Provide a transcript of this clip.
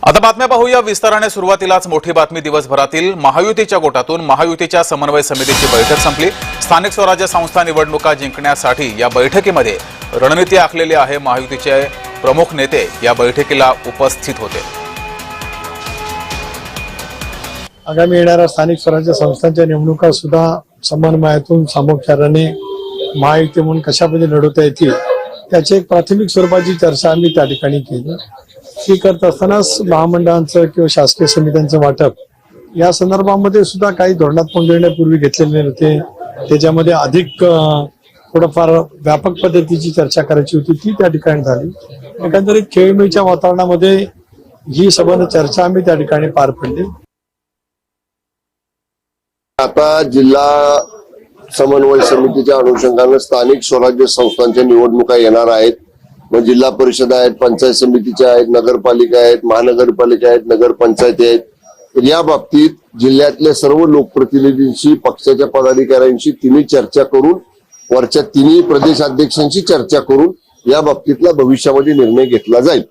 आता बातम्या पाहूया विस्ताराने। सुरुवातीलाच मोठी बातमी। दिवसभरातील महायुतीच्या गोटातून महायुतीच्या समन्वय समितीची बैठक संपली। स्थानिक स्वराज्य संस्था निवडणुका जिंकण्यासाठी या बैठकीमध्ये रणनीती आखलेली आहे। महायुतीचे प्रमुख नेते या बैठकीला उपस्थित होते। आगामी येणाऱ्या स्थानिक स्वराज्य संस्थांच्या निवडणुका सुद्धा समन्वयातून सामोपचाराने महायुती म्हणून कशा पद्धतीने लढवता येतील त्याची एक प्राथमिक स्वरूपाची चर्चा आम्ही त्या ठिकाणी केली। ही करत असतानाच महामंडळांचं किंवा शासकीय समित्यांचं वाटप या संदर्भामध्ये सुद्धा काही धोरणात्मक निर्णय पूर्वी घेतलेले होते। त्याच्यामध्ये अधिक थोडंफार व्यापक पद्धतीची चर्चा करायची होती, ती त्या ठिकाणी झाली। एकंदरीत खेळीमेळीच्या वातावरणामध्ये ही संबंध चर्चा आम्ही त्या ठिकाणी पार पडली। आता जिल्हा समन्वय समितीच्या अनुषंगाने स्थानिक स्वराज्य संस्थांच्या निवडणुका येणार आहेत। मग जिल्हा परिषद आहेत, पंचायत समितीच्या आहेत, नगरपालिका आहेत, महानगरपालिका आहेत, नगरपंचायती आहेत। तर या बाबतीत जिल्ह्यातल्या सर्व लोकप्रतिनिधींशी, पक्षाच्या पदाधिकाऱ्यांशी तिन्ही चर्चा करून, वरच्या तिन्ही प्रदेशाध्यक्षांशी चर्चा करून या बाबतीतला भविष्यामध्ये निर्णय घेतला जाईल।